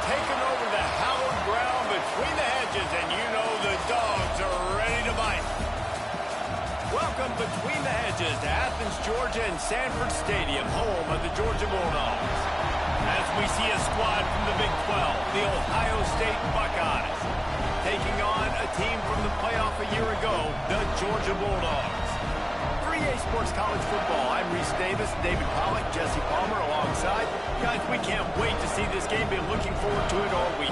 taken over the hallowed ground between the hedges, and you know the dogs are ready to bite. Welcome between the hedges to Athens, Georgia, and Sanford Stadium, home of the Georgia Bulldogs. As we see a squad from the Big 12, the Ohio State Buckeyes, taking on a team from the playoff a year ago, the Georgia Bulldogs. For EA Sports College Football, I'm Reese Davis, David Pollack, Jesse Palmer alongside. Guys, we can't wait to see this game. Been looking forward to it all week.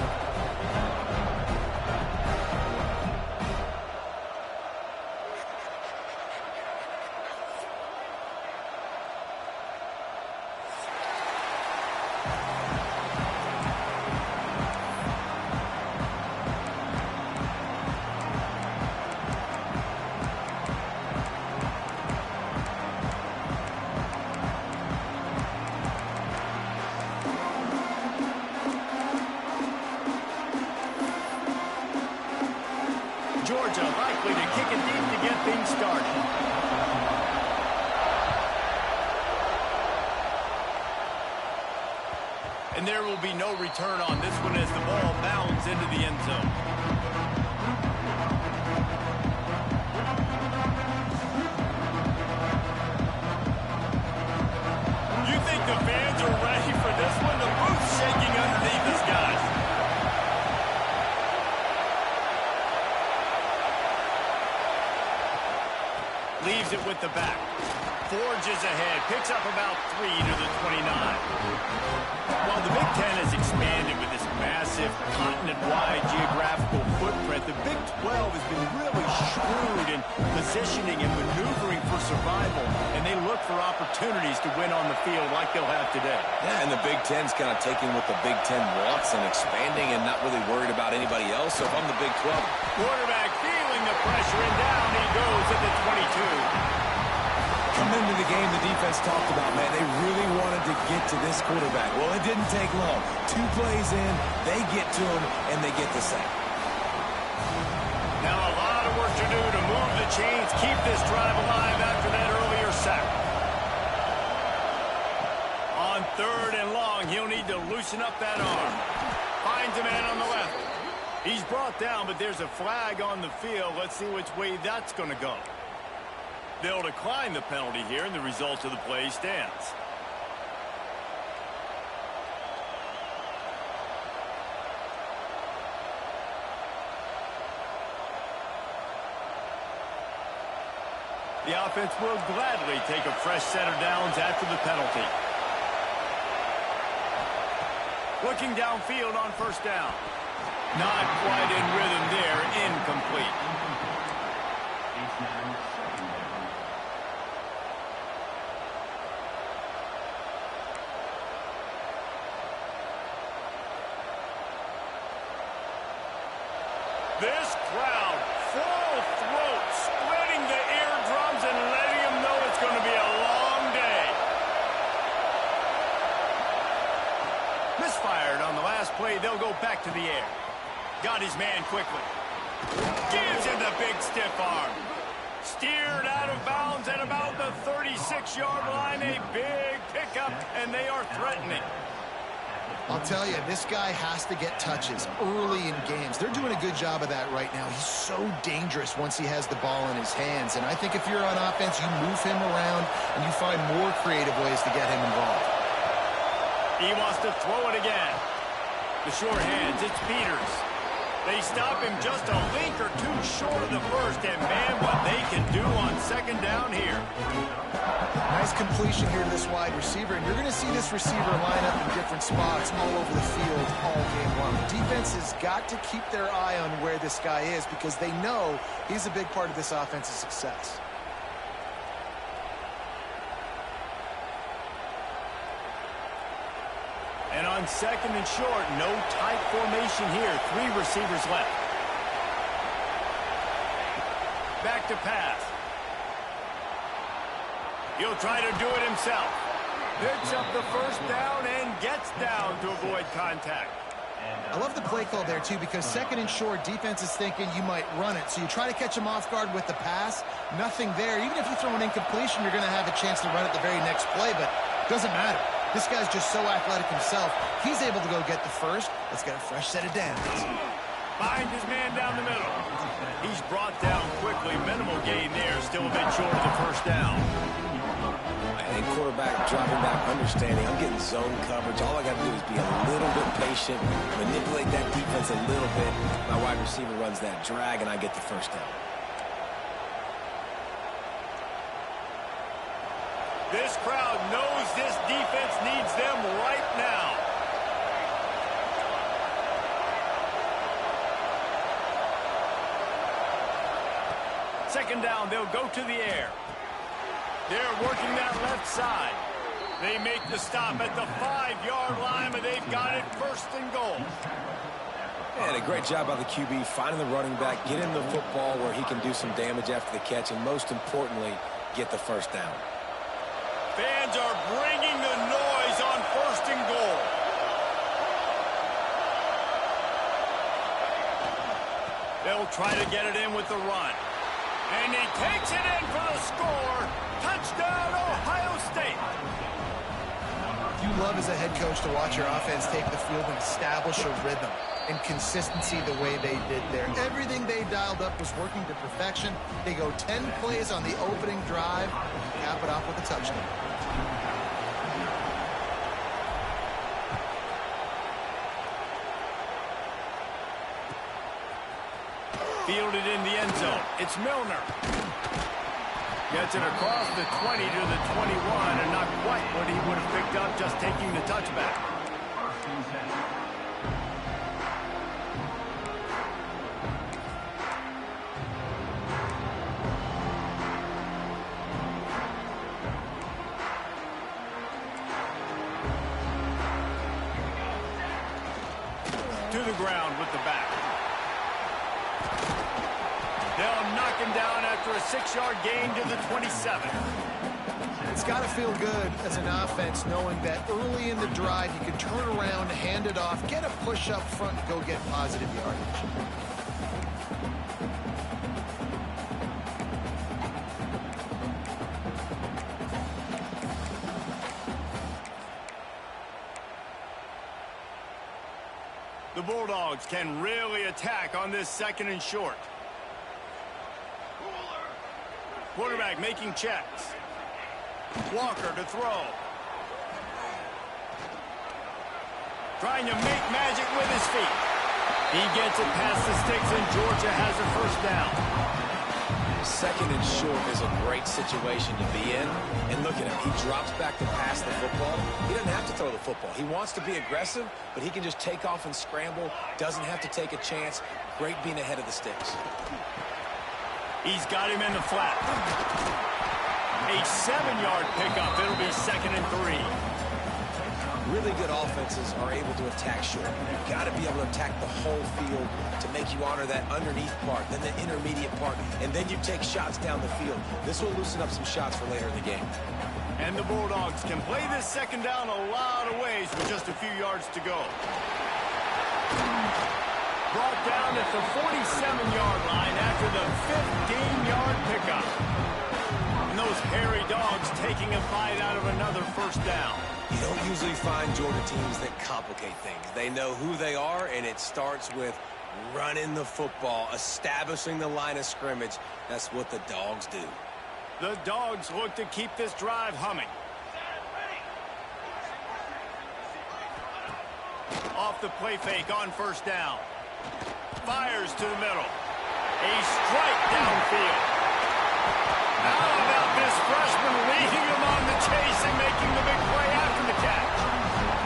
Georgia likely to kick it deep to get things started. And there will be no return on this one as the ball bounds into the end zone. You think the fans are ready for this one? The roof's shaking underneath us, guys. Leaves it with the back. Forges ahead. Picks up about 3 to the 29. While the Big Ten has expanded with this massive continent-wide geographical footprint, the Big 12 has been really shrewd in positioning and maneuvering for survival, and they look for opportunities to win on the field like they'll have today. Yeah, and the Big Ten's kind of taking what the Big Ten wants and expanding and not really worried about anybody else. So if I'm the Big 12... Quarterback feeling the pressure, and down he goes at the 22. Coming into the game, the defense talked about, man, they really wanted to get to this quarterback. Well, it didn't take long. 2 plays in, they get to him, and they get the sack. Now a lot of work to do to move the chains, keep this drive alive after that earlier sack. On 3rd and long, he'll need to loosen up that arm. Finds a man on the left. He's brought down, but there's a flag on the field. Let's see which way that's going to go. They'll decline the penalty here, and the result of the play stands. The offense will gladly take a fresh set of downs after the penalty. Looking downfield on 1st down. Not quite in rhythm there, incomplete. This crowd, full throat, splitting the eardrums and letting them know it's going to be a long day. Misfired on the last play. They'll go back to the air. Got his man quickly. Gives him the big stiff arm. Steered out of bounds at about the 36-yard line. A big pickup, and they are threatening. I'll tell you, this guy has to get touches early in games. They're doing a good job of that right now. He's so dangerous once he has the ball in his hands. And I think if you're on offense, you move him around and you find more creative ways to get him involved. He wants to throw it again. The short hands, it's Peters. They stop him just a link or 2 short of the first, and man, what they can do on 2nd down here. Nice completion here to this wide receiver, and you're going to see this receiver line up in different spots all over the field all game long. The defense has got to keep their eye on where this guy is because they know he's a big part of this offense's success. And on 2nd and short, no tight formation here. 3 receivers left. Back to pass. He'll try to do it himself. Picks up the 1st down and gets down to avoid contact. I love the play call there, too, because 2nd and short, defense is thinking you might run it. So you try to catch him off guard with the pass. Nothing there. Even if you throw an incompletion, you're going to have a chance to run it the very next play, but it doesn't matter. This guy's just so athletic himself. He's able to go get the first. Let's get a fresh set of downs. Find his man down the middle. He's brought down quickly. Minimal gain there. Still a bit short of the first down. I think quarterback dropping back, understanding I'm getting zone coverage. All I got to do is be a little bit patient, manipulate that defense a little bit. My wide receiver runs that drag, and I get the first down. This crowd knows this defense needs them right now. Second down, they'll go to the air. They're working that left side. They make the stop at the 5-yard line, but they've got it first and goal. And a great job by the QB finding the running back, get him the football where he can do some damage after the catch, and most importantly, get the first down. Fans are bringing the noise on first and goal. They'll try to get it in with the run. And he takes it in for the score. Touchdown, Ohio State. You love as a head coach to watch your offense take the field and establish a rhythm and consistency the way they did there. Everything they dialed up was working to perfection. They go 10 plays on the opening drive, cap it off with a touchdown. Fielded in the end zone. It's Milner. Gets it across the 20 to the 21, and not quite what he would have picked up just taking the touchback. To the ground with the back. They'll knock him down after a 6-yard gain to the 27. It's got to feel good as an offense knowing that early in the drive you can turn around, hand it off, get a push up front, and go get positive yardage. The Bulldogs can really attack on this second and short. Quarterback making checks. Walker to throw. Trying to make magic with his feet. He gets it past the sticks, and Georgia has a first down. Second and short is a great situation to be in. And look at him. He drops back to pass the football. He doesn't have to throw the football. He wants to be aggressive, but he can just take off and scramble. Doesn't have to take a chance. Great being ahead of the sticks. He's got him in the flat. A 7-yard pickup. It'll be second and 3. Really good offenses are able to attack short. You've got to be able to attack the whole field to make you honor that underneath part, then the intermediate part, and then you take shots down the field. This will loosen up some shots for later in the game. And the Bulldogs can play this second down a lot of ways with just a few yards to go. Brought down at the 47-yard line after the 15-yard pickup. And those hairy dogs taking a bite out of another first down. You don't usually find Georgia teams that complicate things. They know who they are, and it starts with running the football, establishing the line of scrimmage. That's what the Dogs do. The Dogs look to keep this drive humming. Off the play fake on first down. Fires to the middle. A strike downfield. How about this freshman leading him on the chase and making the big play after the catch?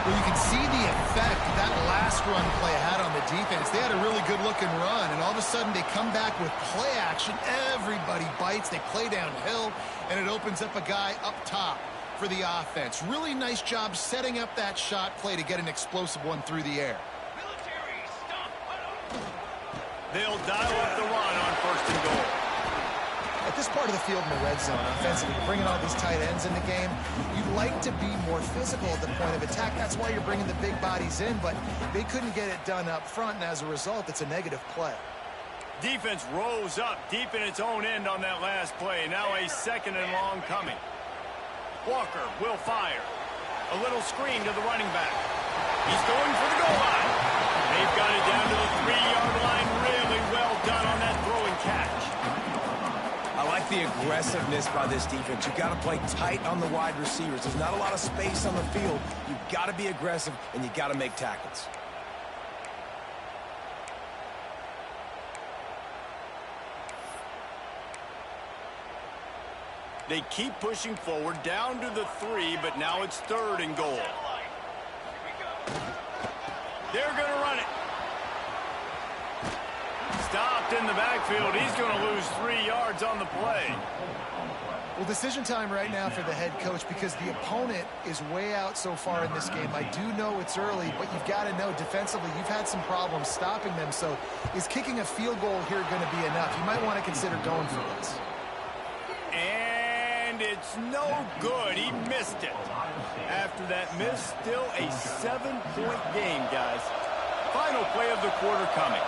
Well, you can see the effect that last run play had on the defense. They had a really good-looking run, and all of a sudden they come back with play action. Everybody bites. They play downhill, and it opens up a guy up top for the offense. Really nice job setting up that shot play to get an explosive one through the air. They'll dial up the run on first and goal. At this part of the field in the red zone, offensively, bringing all these tight ends in the game, you'd like to be more physical at the point of attack. That's why you're bringing the big bodies in, but they couldn't get it done up front, and as a result, it's a negative play. Defense rose up deep in its own end on that last play. Now a second and long coming. Walker will fire. A little screen to the running back. He's going for the goal line. They've got it down to the 3-yard line. Really well done on that throw and catch. I like the aggressiveness by this defense. You've got to play tight on the wide receivers. There's not a lot of space on the field. You've got to be aggressive, and you've got to make tackles. They keep pushing forward down to the 3, but now it's 3rd and goal. They're going to run it. Stopped in the backfield. He's going to lose 3 yards on the play. Well, decision time right now for the head coach because the opponent is way out so far in this game. I do know it's early, but you've got to know defensively you've had some problems stopping them. So is kicking a field goal here going to be enough? You might want to consider going for this. And it's no good. He missed it. After that miss, still a 7-point game, guys. Final play of the quarter coming.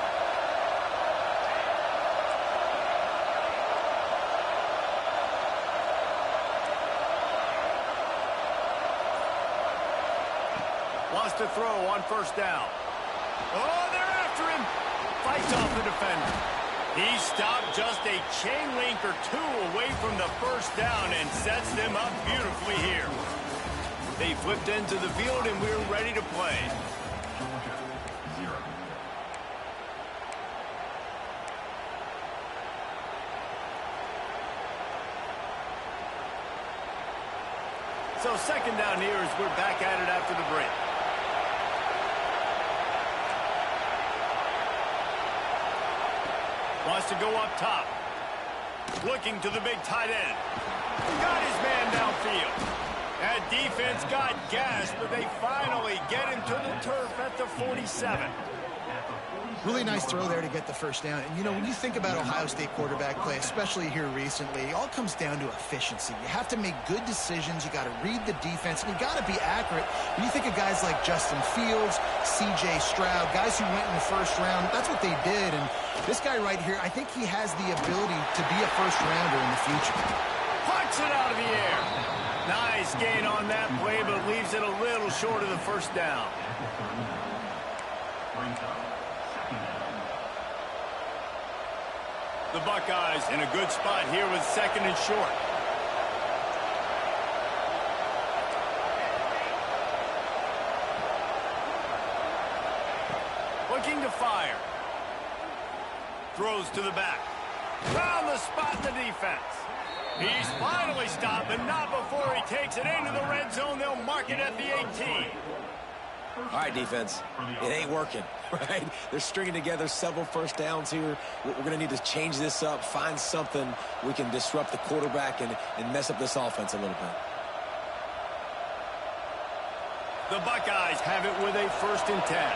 Wants to throw on 1st down. Oh, they're after him. Fights off the defender. He stopped just a chain link or 2 away from the 1st down and sets them up beautifully here. They flipped into the field and we're ready to play. So 2nd down here as we're back at it after the break. Wants to go up top. Looking to the big tight end. Got his man downfield. That defense got gassed, but they finally get him to the turf at the 47. Really nice throw there to get the 1st down. And, you know, when you think about Ohio State quarterback play, especially here recently, it all comes down to efficiency. You have to make good decisions. You got to read the defense, and you got to be accurate. When you think of guys like Justin Fields, C.J. Stroud, guys who went in the 1st round, that's what they did. And this guy right here, I think he has the ability to be a 1st rounder in the future. Punch it out of the air. Nice gain on that play, but leaves it a little short of the 1st down. The Buckeyes in a good spot here with 2nd and short. Looking to fire. Throws to the back. Found the spot in the defense. He's finally stopped, but not before he takes it into the red zone. They'll mark it at the 18. All right, defense, it ain't working, right? They're stringing together several 1st downs here. We're going to need to change this up, find something we can disrupt the quarterback and mess up this offense a little bit. The Buckeyes have it with a 1st and 10.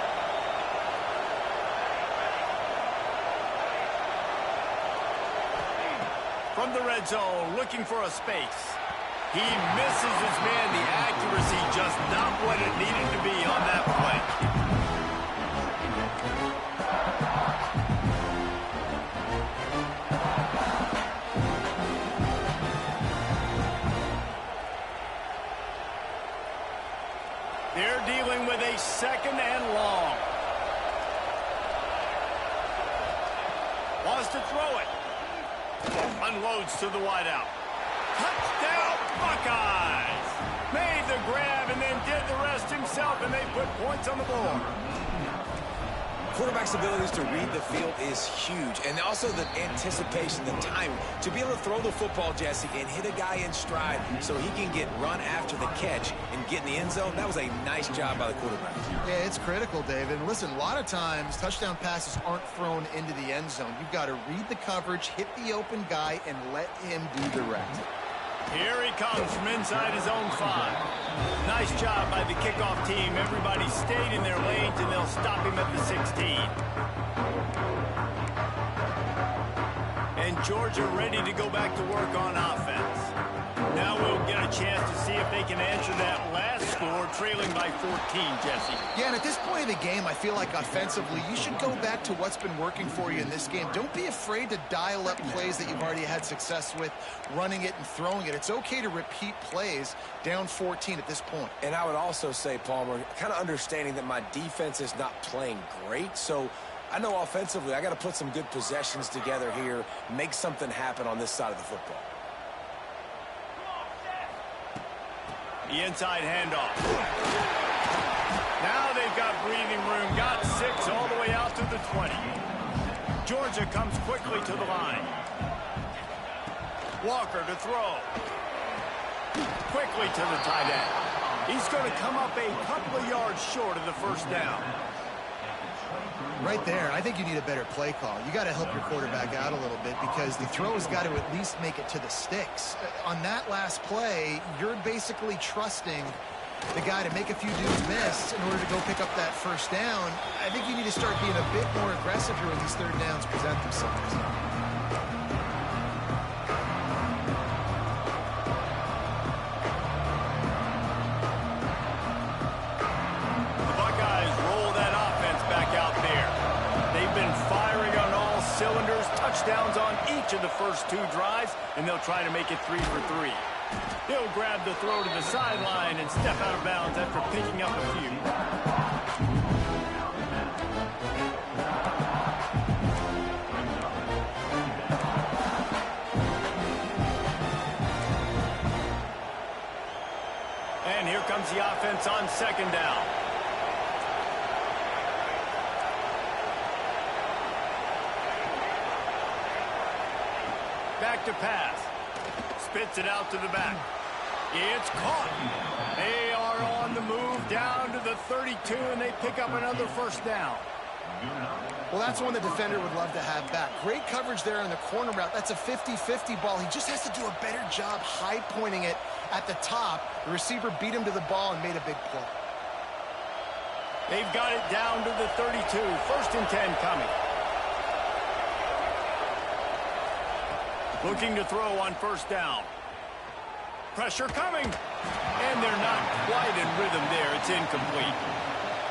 From the red zone, looking for a space. He misses his man. The accuracy just not what it needed to be on that play. They're dealing with a 2nd and long. Wants to throw it. Unloads to the wideout. Touchdown, Buckeyes! Made the grab and then did the rest himself, and they put points on the board. Quarterback's abilities to read the field is huge, and also the anticipation, the timing. To be able to throw the football, Jesse, and hit a guy in stride so he can get run after the catch and get in the end zone, that was a nice job by the quarterback. Yeah, it's critical, David. And listen, a lot of times touchdown passes aren't thrown into the end zone. You've got to read the coverage, hit the open guy, and let him do the rest. Here he comes from inside his own 5. Nice job by the kickoff team. Everybody stayed in their lanes, and they'll stop him at the 16. And Georgia ready to go back to work on offense. Now we'll get a chance to see if they can answer that last score, trailing by 14, Jesse. Yeah, and at this point of the game, I feel like offensively, you should go back to what's been working for you in this game. Don't be afraid to dial up plays that you've already had success with, running it and throwing it. It's okay to repeat plays down 14 at this point. And I would also say, Palmer, kind of understanding that my defense is not playing great, so I know offensively I got to put some good possessions together here, make something happen on this side of the football. The inside handoff. Now they've got breathing room. Got 6 all the way out to the 20. Georgia comes quickly to the line. Walker to throw. Quickly to the tight end. He's going to come up a couple of yards short of the first down. Right there, I think you need a better play call. You got to help your quarterback out a little bit because the throw has got to at least make it to the sticks. On that last play, you're basically trusting the guy to make a few dudes miss in order to go pick up that first down. I think you need to start being a bit more aggressive here when these third downs present themselves. Touchdowns on each of the first 2 drives, and they'll try to make it 3 for 3. He'll grab the throw to the sideline and step out of bounds after picking up a few. And here comes the offense on second down. Back to pass. Spits it out to the back. It's caught. They are on the move down to the 32, and they pick up another first down. Well, that's one the defender would love to have back. Great coverage there on the corner route. That's a 50-50 ball. He just has to do a better job high pointing it at the top. The receiver beat him to the ball and made a big play. They've got it down to the 32. 1st and 10 coming. Looking to throw on first down. Pressure coming. And they're not quite in rhythm there. It's incomplete.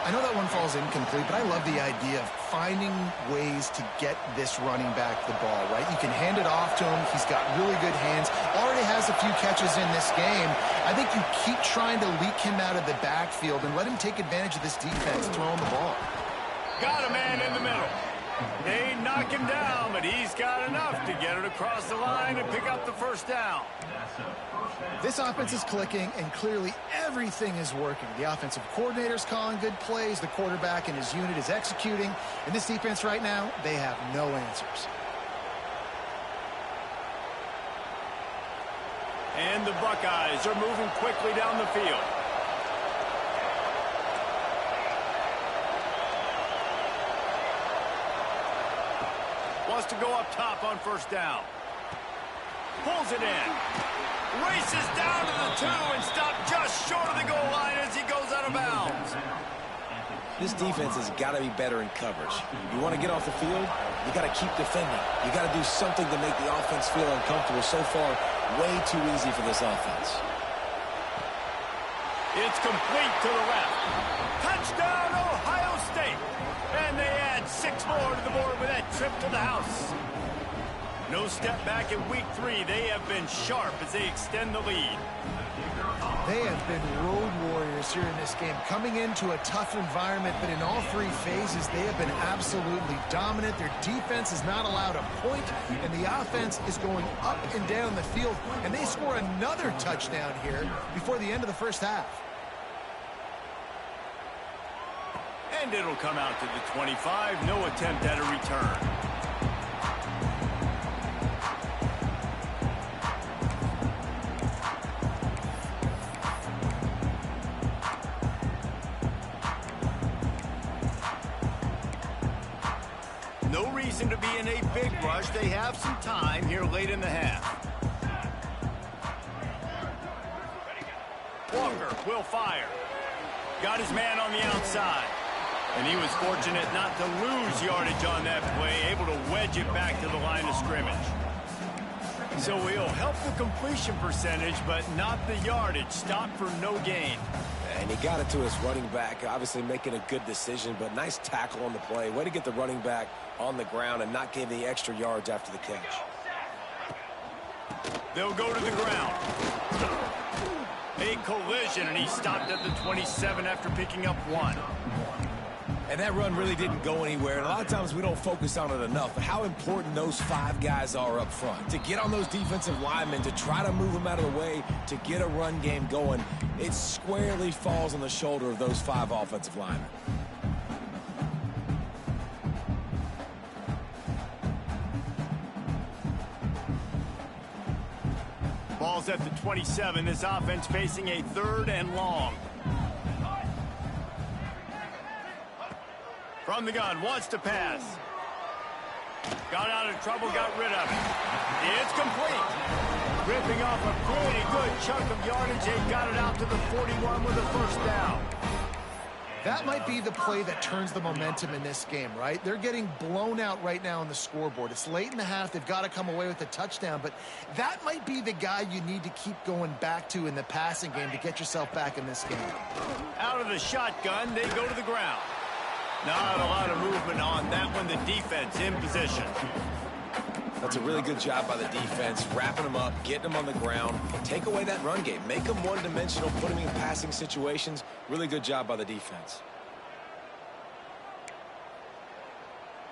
I know that one falls incomplete, but I love the idea of finding ways to get this running back the ball, right? You can hand it off to him. He's got really good hands. Already has a few catches in this game. I think you keep trying to leak him out of the backfield and let him take advantage of this defense throwing the ball. Got a man in the middle. They knock him down, but he's got enough to get it across the line and pick up the first down. This offense is clicking, and clearly everything is working. The offensive coordinator's calling good plays. The quarterback and his unit is executing. And this defense right now, they have no answers. And the Buckeyes are moving quickly down the field. Wants to go up top on first down. Pulls it in. Races down to the 2 and stopped just short of the goal line as he goes out of bounds. This defense has got to be better in coverage. You want to get off the field, you got to keep defending. You got to do something to make the offense feel uncomfortable. So far, way too easy for this offense. It's complete to the left. Touchdown, Ohio State. And they add 6 more to the board with that trip to the house. No step back in week 3. They have been sharp as they extend the lead. They have been road warriors here in this game, coming into a tough environment, but in all 3 phases, they have been absolutely dominant. Their defense is not allowed a point, and the offense is going up and down the field, and they score another touchdown here before the end of the first half. And it'll come out to the 25. No attempt at a return. No reason to be in a big rush. They have some time here late in the half. Walker will fire. Got his man on the outside. And he was fortunate not to lose yardage on that play, able to wedge it back to the line of scrimmage. So he'll help the completion percentage, but not the yardage. Stop for no gain. And he got it to his running back, obviously making a good decision, but nice tackle on the play. Way to get the running back on the ground and not give the extra yards after the catch. They'll go to the ground. A collision, and he stopped at the 27 after picking up 1. And that run really didn't go anywhere. And a lot of times we don't focus on it enough. But how important those 5 guys are up front. To get on those defensive linemen, to try to move them out of the way, to get a run game going, it squarely falls on the shoulder of those 5 offensive linemen. Ball's at the 27. This offense facing a 3rd and long. From the gun, wants to pass. Got out of trouble, got rid of it. It's complete. Ripping off a pretty good chunk of yardage. They got it out to the 41 with a 1st down. That might be the play that turns the momentum in this game, right? They're getting blown out right now on the scoreboard. It's late in the half. They've got to come away with a touchdown, but that might be the guy you need to keep going back to in the passing game to get yourself back in this game. Out of the shotgun, they go to the ground. Not a lot of movement on that one. The defense in position. That's a really good job by the defense, wrapping them up, getting them on the ground. Take away that run game. Make them one-dimensional, put them in passing situations. Really good job by the defense.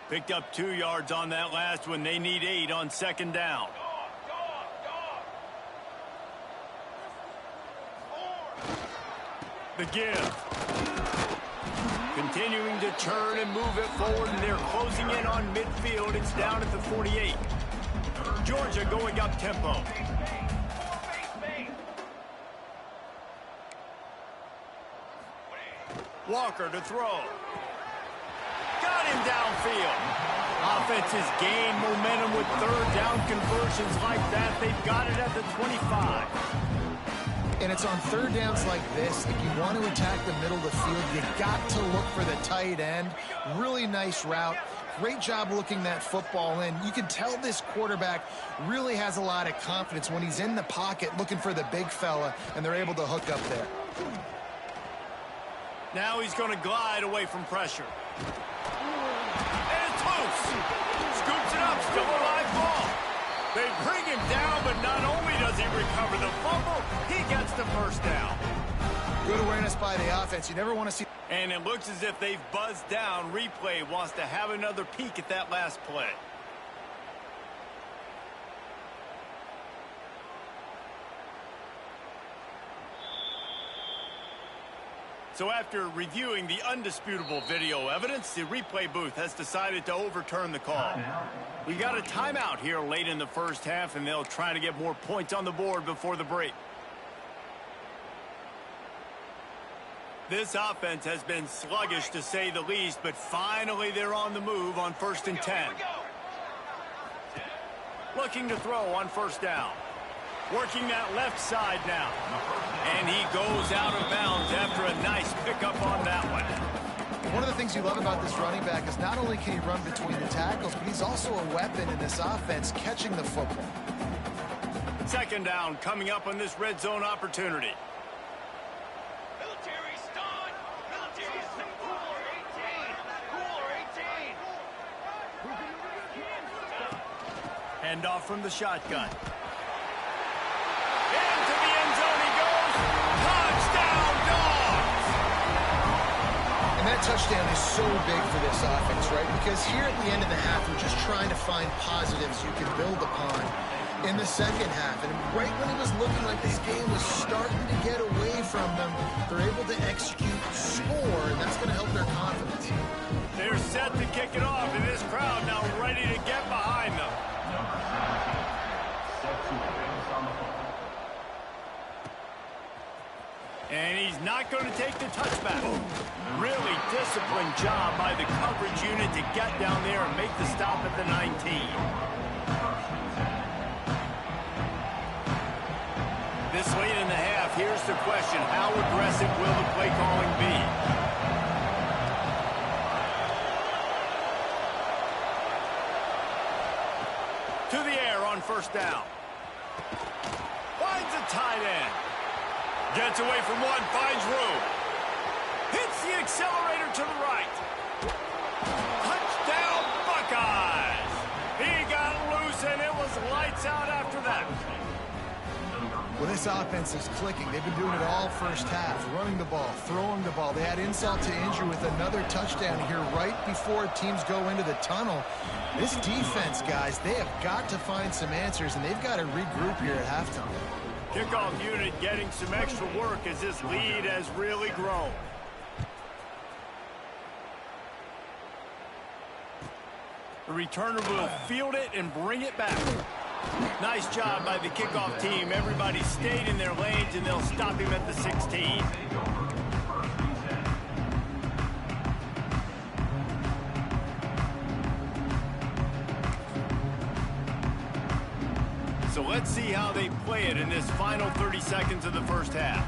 Picked up 2 yards on that last one. They need 8 on 2nd down. The give. Continuing to turn and move it forward, and they're closing in on midfield. It's down at the 48. Georgia going up tempo. Walker to throw. Got him downfield. Offenses gain momentum with 3rd down conversions like that. They've got it at the 25. And it's on 3rd downs like this. If you want to attack the middle of the field, you got to look for the tight end. Really nice route. Great job looking that football in. You can tell this quarterback really has a lot of confidence when he's in the pocket looking for the big fella, and they're able to hook up there. Now he's going to glide away from pressure. And it's loose. Scoops it up. Still a live ball. They bring him down, but not only does he recover the fumble, he gets the 1st down. Good awareness by the offense. You never want to see... And it looks as if they've buzzed down. Replay wants to have another peek at that last play. So after reviewing the undisputable video evidence, the replay booth has decided to overturn the call. We got a timeout here late in the 1st half, and they'll try to get more points on the board before the break. This offense has been sluggish to say the least, but finally they're on the move on 1st and 10. Looking to throw on 1st down. Working that left side now. And he goes out of bounds after a nice pickup on that one. One of the things you love about this running back is not only can he run between the tackles, but he's also a weapon in this offense, catching the football. 2nd down coming up on this red zone opportunity. Military stun! Military stun! Cooler 18! Cooler 18! Hand off from the shotgun. Into the end zone he goes. Touchdown, Dogs! And that touchdown is so big for this offense, right? Because here at the end of the half, we're just trying to find positives you can build upon in the 2nd half. And right when it was looking like this game was starting to get away from them, they're able to execute, score, and that's going to help their confidence. They're set to kick it off, and this crowd now ready to get behind them. And he's not going to take the touchback. Really disciplined job by the coverage unit to get down there and make the stop at the 19. This late in the half, here's the question. How aggressive will the play calling be? To the air on 1st down. Finds a tight end. Gets away from one, finds room. Hits the accelerator to the right. Touchdown, Buckeyes! He got loose, and it was lights out after that. Well, this offense is clicking. They've been doing it all first half, running the ball, throwing the ball. They had insult to injury with another touchdown here right before teams go into the tunnel. This defense, guys, they have got to find some answers, and they've got to regroup here at halftime. Kickoff unit getting some extra work as this lead has really grown. The returner will field it and bring it back. Nice job by the kickoff team. Everybody stayed in their lanes, and they'll stop him at the 16. So let's see how they play it in this final 30 seconds of the first half.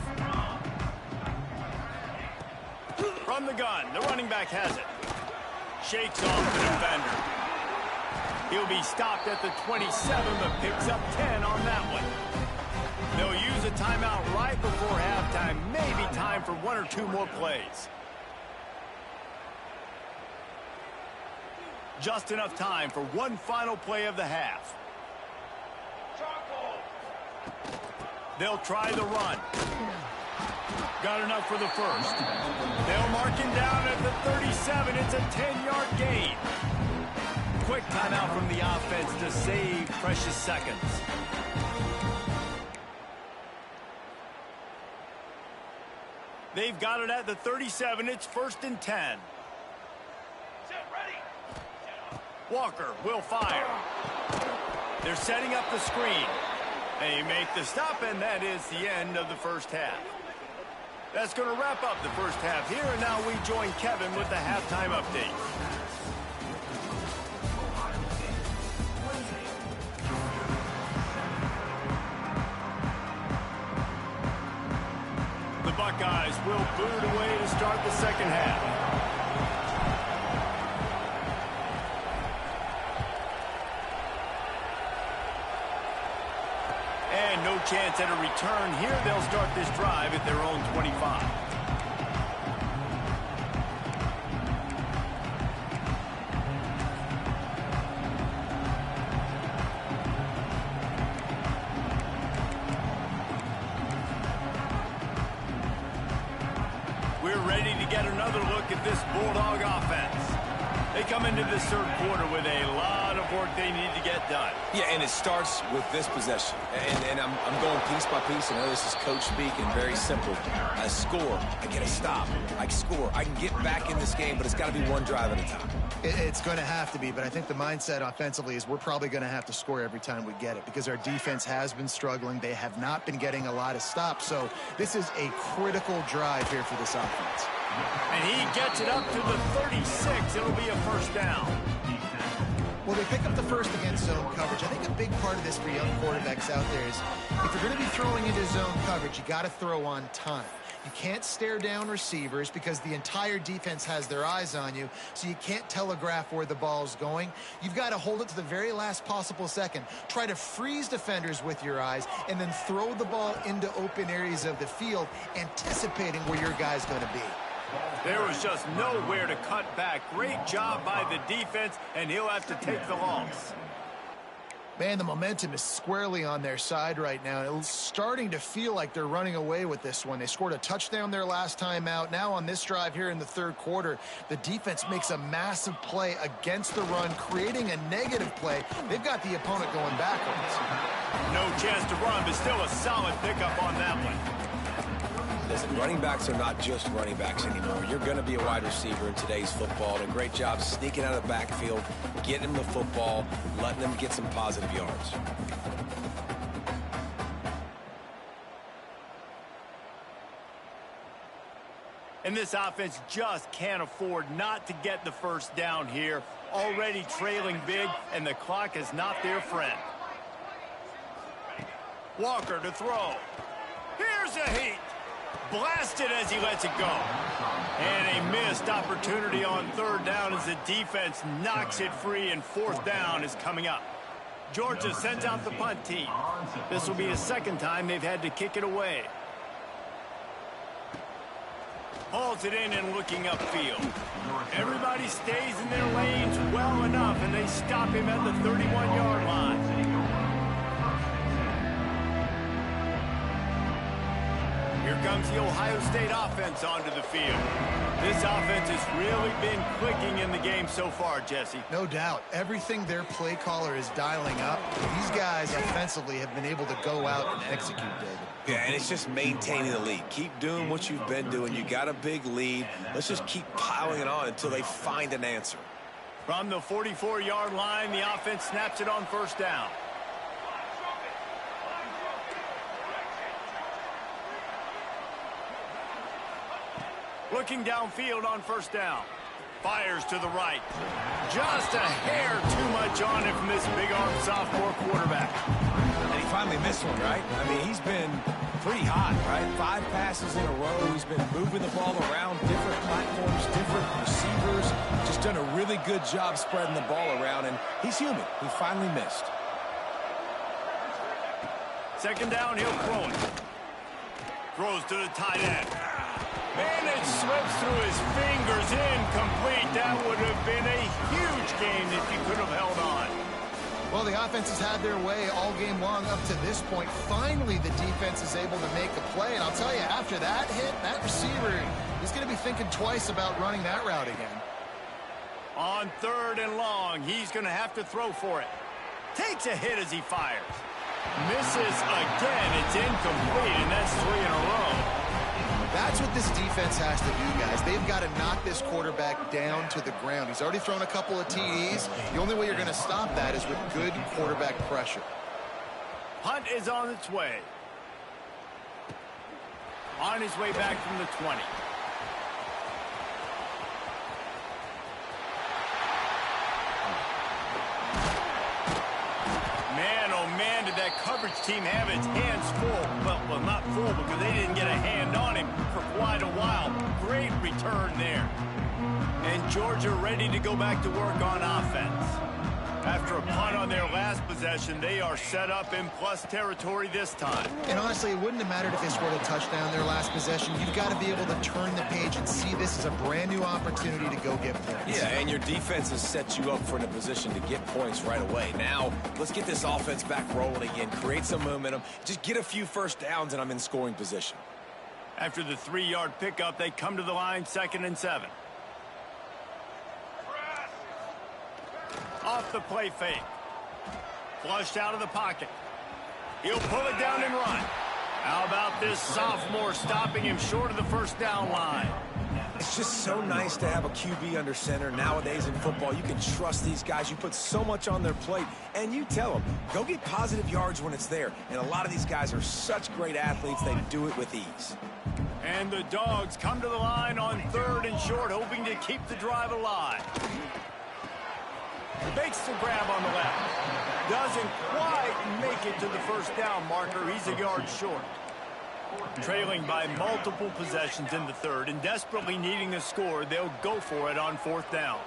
From the gun, the running back has it. Shakes off the defender. He'll be stopped at the 27, but picks up 10 on that one. They'll use a timeout right before halftime. Maybe time for one or two more plays. Just enough time for one final play of the half. They'll try the run. Got enough for the first. They'll mark him down at the 37. It's a 10-yard gain. Quick timeout from the offense to save precious seconds. They've got it at the 37. It's 1st and 10. Walker will fire. They're setting up the screen. They make the stop, and that is the end of the first half. That's going to wrap up the first half here, and now we join Kevin with the halftime update. The Buckeyes will boot away to start the second half. And no chance at a return here. They'll start this drive at their own 25. We're ready to get another look at this Bulldog offense. They come into this third quarter with a lot of work they need to get done. Yeah, and it starts with this possession. And I'm going piece by piece. I know this is coach speak and very simple. I score. I get a stop. I score. I can get back in this game, but it's got to be one drive at a time. It's going to have to be, but I think the mindset offensively is we're probably going to have to score every time we get it because our defense has been struggling. They have not been getting a lot of stops. So this is a critical drive here for this offense. And he gets it up to the 36. It'll be a first down. Well, they pick up the first against zone coverage. I think a big part of this for young quarterbacks out there is if you're going to be throwing into zone coverage, you got to throw on time. You can't stare down receivers because the entire defense has their eyes on you, so you can't telegraph where the ball's going. You've got to hold it to the very last possible second. Try to freeze defenders with your eyes and then throw the ball into open areas of the field, anticipating where your guy's going to be. There was just nowhere to cut back. Great job by the defense, and he'll have to take the loss. Man, the momentum is squarely on their side right now. It's starting to feel like they're running away with this one. They scored a touchdown their last time out. Now on this drive here in the third quarter, the defense makes a massive play against the run, creating a negative play. They've got the opponent going backwards. No chance to run, but still a solid pickup on that one. Listen, running backs are not just running backs anymore. You're going to be a wide receiver in today's football. And a great job sneaking out of the backfield, getting them the football, letting them get some positive yards. And this offense just can't afford not to get the first down here. Already trailing big, and the clock is not their friend. Walker to throw. Here's a heat. Blasted as he lets it go. And a missed opportunity on third down as the defense knocks it free, and fourth down is coming up. Georgia sends out the punt team. This will be the second time they've had to kick it away. Hauls it in and looking upfield. Everybody stays in their lanes well enough, and they stop him at the 31-yard line. Here comes the Ohio State offense onto the field. This offense has really been clicking in the game so far, Jesse. No doubt. Everything their play caller is dialing up, these guys offensively have been able to go out and execute, David. Yeah, and it's just maintaining the lead. Keep doing what you've been doing. You got a big lead. Let's just keep piling it on until they find an answer. From the 44-yard line, the offense snaps it on first down. Looking downfield on first down. Fires to the right. Just a hair too much on it from this big-arm sophomore quarterback. And he finally missed one, right? I mean, he's been pretty hot, right? 5 passes in a row. He's been moving the ball around different platforms, different receivers. Just done a really good job spreading the ball around, and he's human. He finally missed. Second down, he'll throw it. Throws to the tight end. And it slips through his fingers, incomplete. That would have been a huge game if he could have held on. Well, the offense has had their way all game long up to this point. Finally, the defense is able to make a play. And I'll tell you, after that hit, that receiver is going to be thinking twice about running that route again. On 3rd and long, he's going to have to throw for it. Takes a hit as he fires. Misses again. It's incomplete, and that's 3 in a row. That's what this defense has to do, guys. They've got to knock this quarterback down to the ground. He's already thrown a couple of TDs. The only way you're going to stop that is with good quarterback pressure. Punt is on its way. On his way back from the 20. Man, did that coverage team have its hands full. Well, not full because they didn't get a hand on him for quite a while. Great return there. And Georgia ready to go back to work on offense. After a punt on their last possession, they are set up in plus territory this time. And honestly, it wouldn't have mattered if they scored a touchdown their last possession. You've got to be able to turn the page and see this as a brand new opportunity to go get points. Yeah, and your defense has set you up for a position to get points right away. Now, let's get this offense back rolling again, create some momentum, just get a few first downs, and I'm in scoring position. After the 3-yard pickup, they come to the line 2nd and 7. Off the play fake. Flushed out of the pocket. He'll pull it down and run. How about this sophomore stopping him short of the first down line? It's just so nice to have a QB under center. Nowadays in football, you can trust these guys. You put so much on their plate, and you tell them, go get positive yards when it's there. And a lot of these guys are such great athletes, they do it with ease. And the Dogs come to the line on 3rd and short, hoping to keep the drive alive. Makes the grab on the left. Doesn't quite make it to the first down marker. He's a yard short. Trailing by multiple possessions in the 3rd and desperately needing the score, they'll go for it on 4th down.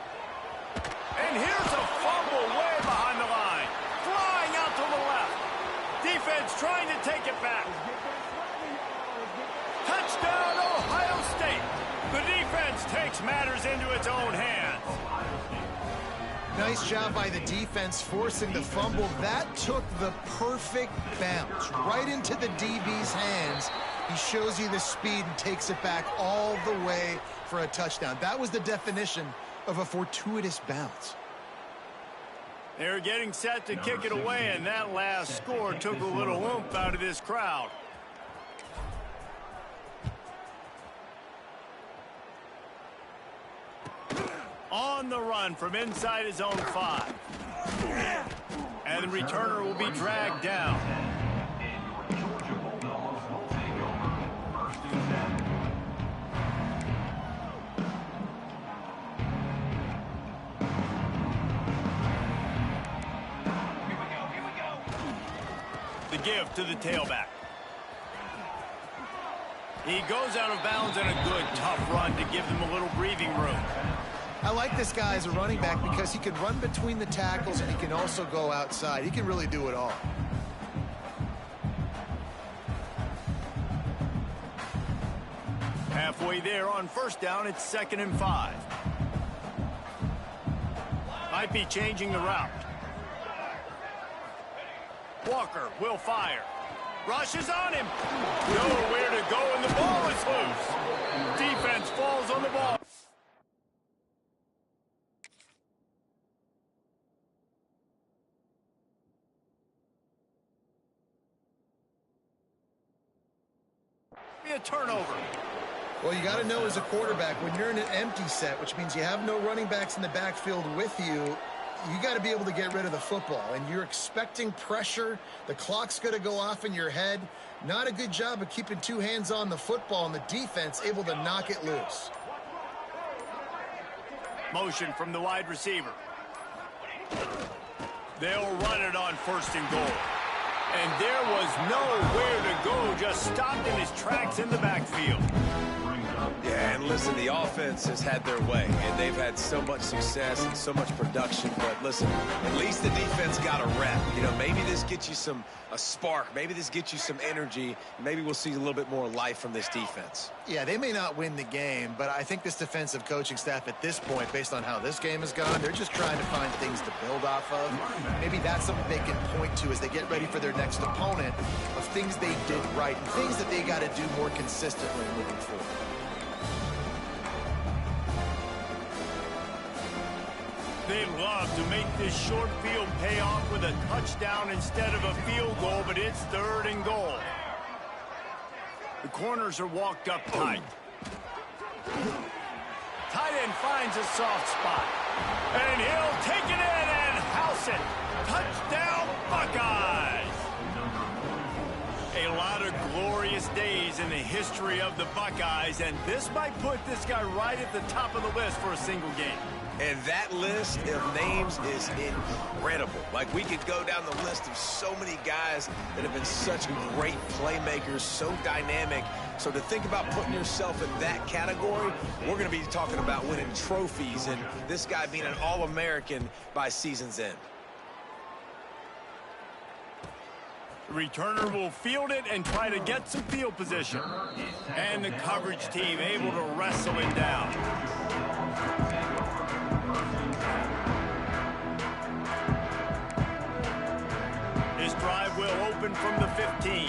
And here's a fumble way behind the line. Flying out to the left. Defense trying to take it back. Touchdown, Ohio State. The defense takes matters into its own hands. Nice job by the defense forcing the fumble. That took the perfect bounce right into the DB's hands. He shows you the speed and takes it back all the way for a touchdown. That was the definition of a fortuitous bounce. They're getting set to kick it away, and that last score took a little oomph out of this crowd. On the run from inside his own 5. And the returner will be dragged down. The give to the tailback. He goes out of bounds in a good, tough run to give them a little breathing room. I like this guy as a running back because he can run between the tackles and he can also go outside. He can really do it all. Halfway there on first down, it's 2nd and 5. Might be changing the route. Walker will fire. Rushes on him. Nowhere to go, and the ball is loose. Defense falls on the ball. Be a turnover. Well, you got to know as a quarterback, when you're in an empty set, which means you have no running backs in the backfield with you, you got to be able to get rid of the football. And you're expecting pressure. The clock's going to go off in your head. Not a good job of keeping two hands on the football, and the defense able to knock it loose. Motion from the wide receiver. They'll run it on 1st and goal. And there was nowhere to go, just stopped in his tracks in the backfield. Yeah, and listen, the offense has had their way, and they've had so much success and so much production. But listen, at least the defense got a rep. You know, maybe this gets you a spark. Maybe this gets you some energy. Maybe we'll see a little bit more life from this defense. Yeah, they may not win the game, but I think this defensive coaching staff at this point, based on how this game has gone, they're just trying to find things to build off of. Maybe that's something they can point to as they get ready for their next opponent, of things they did right and things that they got to do more consistently moving forward. They love to make this short field pay off with a touchdown instead of a field goal, but it's 3rd and goal. The corners are walked up tight. Tight end finds a soft spot. And he'll take it in and house it. Touchdown, Buckeyes! A lot of glorious days in the history of the Buckeyes, and this might put this guy right at the top of the list for a single game. And that list of names is incredible. Like, we could go down the list of so many guys that have been such great playmakers, so dynamic. So to think about putting yourself in that category, we're going to be talking about winning trophies and this guy being an All-American by season's end. The returner will field it and try to get some field position. And the coverage team able to wrestle him down. This drive will open from the 15.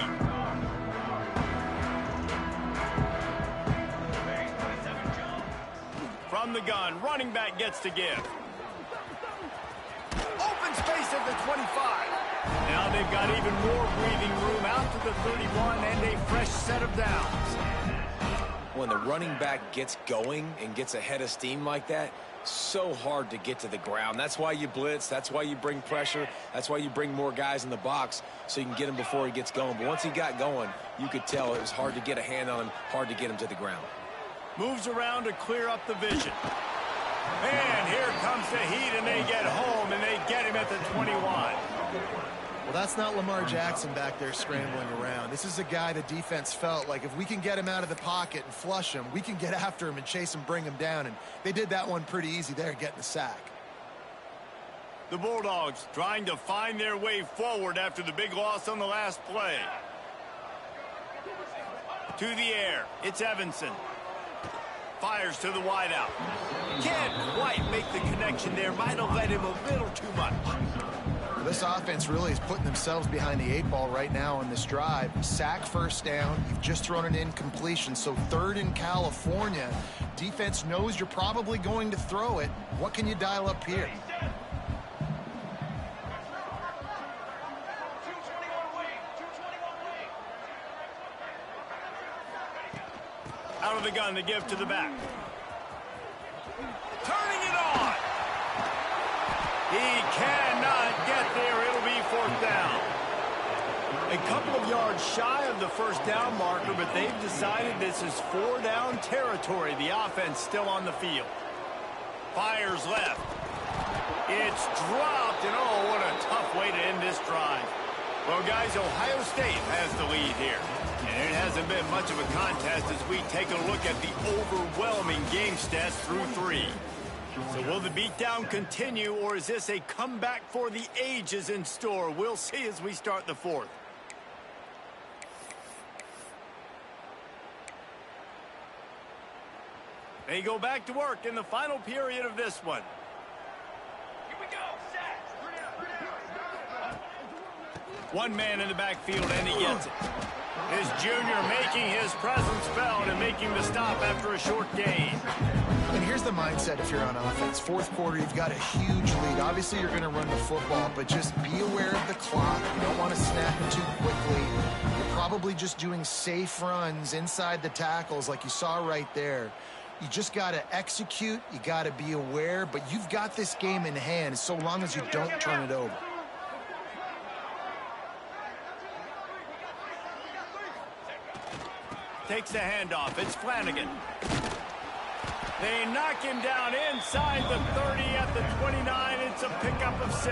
From the gun, running back gets to give. Open space at the 25. Now they've got even more breathing room out to the 31 and a fresh set of downs. When the running back gets going and gets ahead of steam like that, so hard to get to the ground. That's why you blitz. That's why you bring pressure. That's why you bring more guys in the box so you can get him before he gets going. But once he got going, you could tell it was hard to get a hand on him, hard to get him to the ground. Moves around to clear up the vision. And here comes the heat, and they get home, and they get him at the 21. Well, that's not Lamar Jackson back there scrambling around. This is a guy the defense felt like if we can get him out of the pocket and flush him, we can get after him and chase him, bring him down. And they did that one pretty easy there, getting the sack. The Bulldogs trying to find their way forward after the big loss on the last play. To the air, it's Evanson. Fires to the wideout. Can't quite make the connection there. Might have led him a little too much. This offense really is putting themselves behind the 8 ball right now on this drive. Sack, first down. You've just thrown an incompletion, so 3rd in California. Defense knows you're probably going to throw it. What can you dial up here? Out of the gun to give to the back. Turning it on. He cannot get there. It'll be 4th down. A couple of yards shy of the first down marker, but they've decided this is 4-down territory. The offense still on the field. Fires left. It's dropped, and oh, what a tough way to end this drive. Well, guys, Ohio State has the lead here. And it hasn't been much of a contest as we take a look at the overwhelming game stats through 3. So will the beatdown continue, or is this a comeback for the ages in store? We'll see as we start the fourth. They go back to work in the final period of this one. Here we go. Set. One man in the backfield, and he gets it. His junior making his presence felt and making the stop after a short gain. And here's the mindset if you're on offense. Fourth quarter, you've got a huge lead. Obviously, you're going to run the football, but just be aware of the clock. You don't want to snap it too quickly. You're probably just doing safe runs inside the tackles like you saw right there. You just got to execute. You got to be aware, but you've got this game in hand so long as you don't turn it over. Takes the handoff. It's Flanagan. They knock him down inside the 30 at the 29. It's a pickup of 6.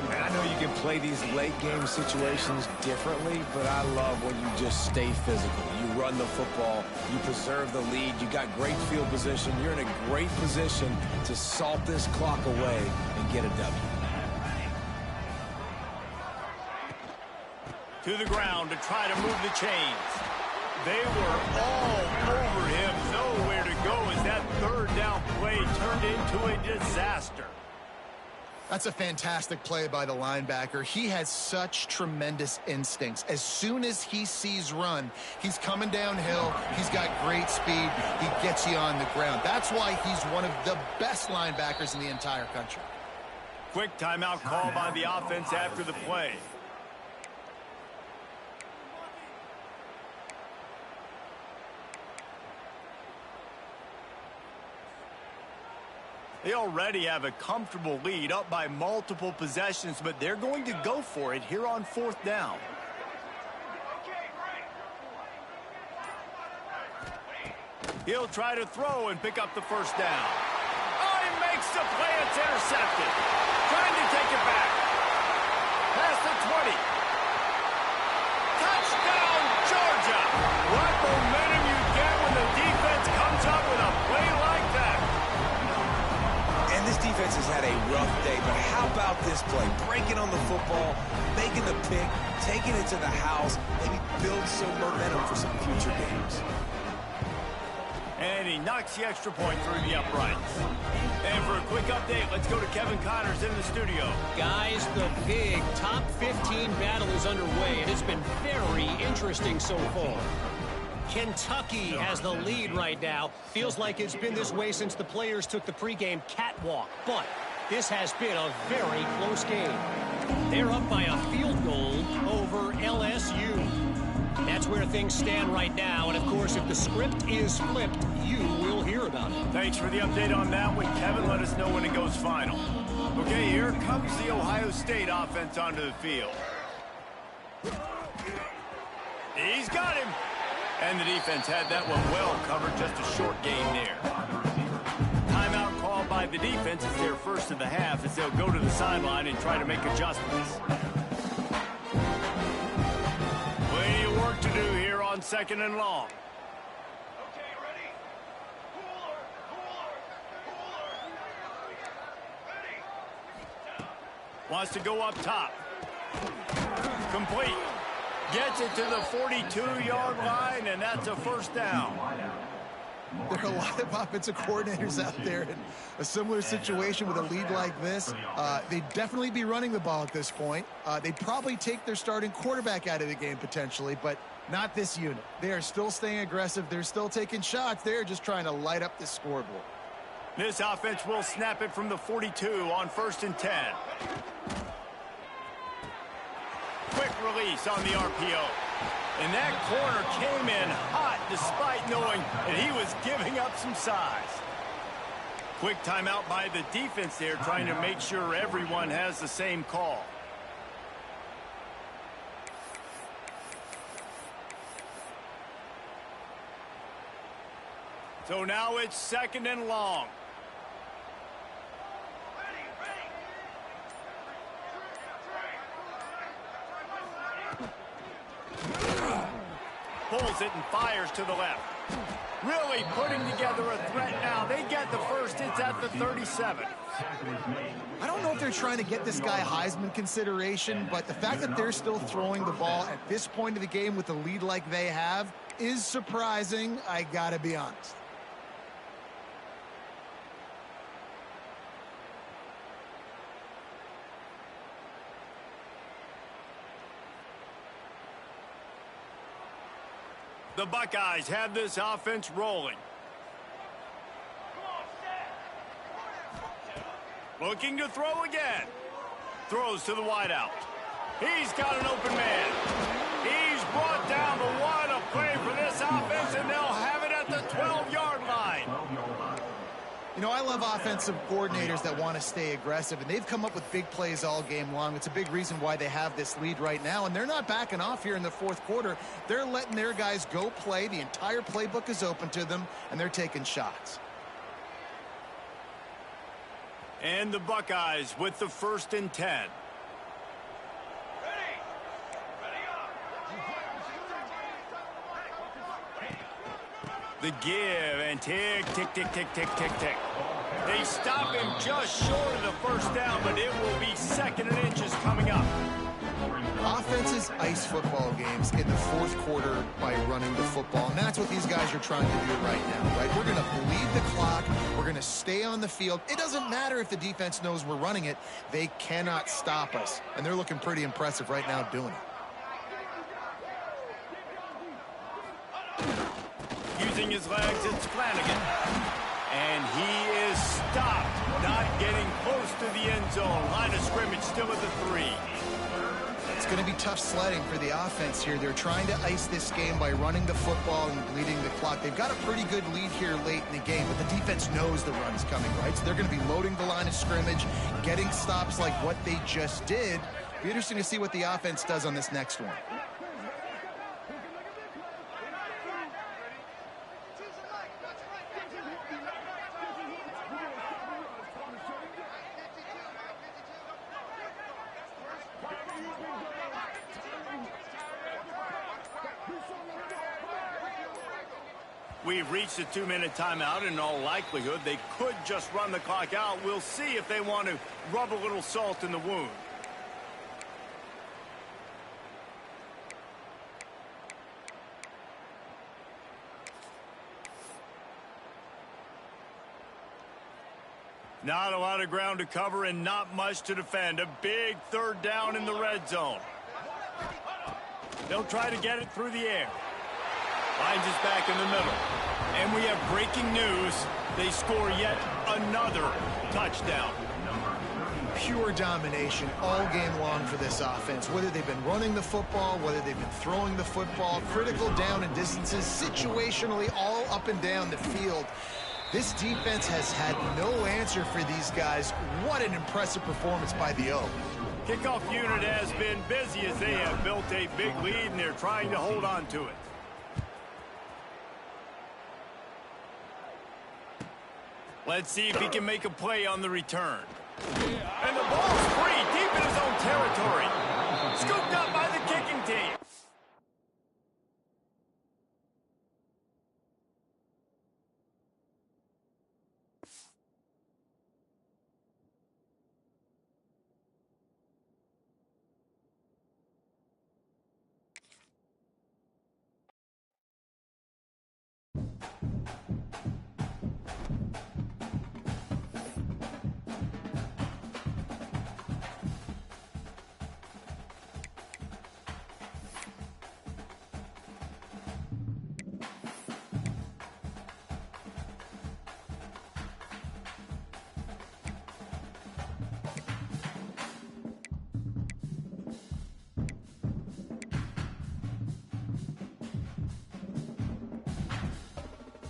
Man, I know you can play these late game situations differently, but I love when you just stay physical. You run the football, you preserve the lead, you got great field position. You're in a great position to salt this clock away and get a W. To the ground to try to move the chains. They were all over him. Nowhere to go as that third down play turned into a disaster. That's a fantastic play by the linebacker. He has such tremendous instincts. As soon as he sees run, he's coming downhill. He's got great speed. He gets you on the ground. That's why he's one of the best linebackers in the entire country. Quick timeout call by the offense after the play. They already have a comfortable lead up by multiple possessions, but they're going to go for it here on 4th down. He'll try to throw and pick up the first down. Oh, he makes the play. It's intercepted. Trying to take it back. Past the 20. Touchdown, Georgia. What momentum you get when the defense comes up with a play like that. And this defense has had a rough day, but how about this play? Breaking on the football, making the pick, taking it to the house, maybe build some momentum for some future games. And he knocks the extra point through the uprights. And for a quick update, let's go to Kevin Connors in the studio. Guys, the big top 15 battle is underway, and it's been very interesting so far. Kentucky has the lead right now. Feels like it's been this way since the players took the pregame catwalk. But this has been a very close game. They're up by a field goal over LSU. That's where things stand right now. And, of course, if the script is flipped, you will hear about it. Thanks for the update on that one, Kevin. Let us know when it goes final. Okay, here comes the Ohio State offense onto the field. He's got him. And the defense had that one well covered, just a short gain there. Timeout called by the defense is their first of the half as they'll go to the sideline and try to make adjustments. Plenty of work to do here on 2nd and long. Okay, ready? Cooler. Ready? Wants to go up top. Complete. Gets it to the 42-yard line, and that's a first down. There are a lot of offensive coordinators out there in a similar situation with a lead like this. They'd definitely be running the ball at this point. They'd probably take their starting quarterback out of the game potentially, but not this unit. They are still staying aggressive. They're still taking shots. They're just trying to light up the scoreboard. This offense will snap it from the 42 on 1st and 10. Quick release on the RPO. And that corner came in hot despite knowing that he was giving up some size. Quick timeout by the defense there, trying to make sure everyone has the same call. So now it's 2nd and long. Pulls it and fires to the left. really putting together a threat now. They get the first. It's at the 37. I don't know if they're trying to get this guy Heisman consideration, but the fact that they're still throwing the ball at this point of the game with the lead like they have is surprising, I gotta be honest. The Buckeyes have this offense rolling. Looking to throw again. Throws to the wideout. He's got an open man. He's brought down the one. A play for this offense, and they'll have it at the 12-yard line. You know, I love offensive coordinators that want to stay aggressive, and they've come up with big plays all game long. It's a big reason why they have this lead right now, and they're not backing off here in the fourth quarter. They're letting their guys go play. The entire playbook is open to them, and they're taking shots. And the Buckeyes with the 1st and 10. The give and tick, tick, tick, tick, tick, tick, tick. They stop him just short of the first down, but it will be 2nd and inches coming up. Offenses ice football games in the fourth quarter by running the football, and that's what these guys are trying to do right now, right? We're going to bleed the clock. We're going to stay on the field. It doesn't matter if the defense knows we're running it. They cannot stop us, and they're looking pretty impressive right now doing it. Using his legs, it's Flanagan. And he is stopped, not getting close to the end zone. Line of scrimmage still at the 3. It's going to be tough sledding for the offense here. They're trying to ice this game by running the football and bleeding the clock. They've got a pretty good lead here late in the game, but the defense knows the run's coming, right? So they're going to be loading the line of scrimmage, getting stops like what they just did. Be interesting to see what the offense does on this next one. We've reached a 2-minute timeout. In all likelihood, they could just run the clock out. We'll see if they want to rub a little salt in the wound. Not a lot of ground to cover and not much to defend. A big 3rd down in the red zone. They'll try to get it through the air. Finds us back in the middle. And we have breaking news. They score yet another touchdown. Pure domination all game long for this offense. Whether they've been running the football, whether they've been throwing the football, critical down and distances, situationally all up and down the field. This defense has had no answer for these guys. What an impressive performance by the O. Kickoff unit has been busy as they have built a big lead, and they're trying to hold on to it. Let's see if he can make a play on the return. And the ball's free, deep in his own territory. Scooped up by the kicking team.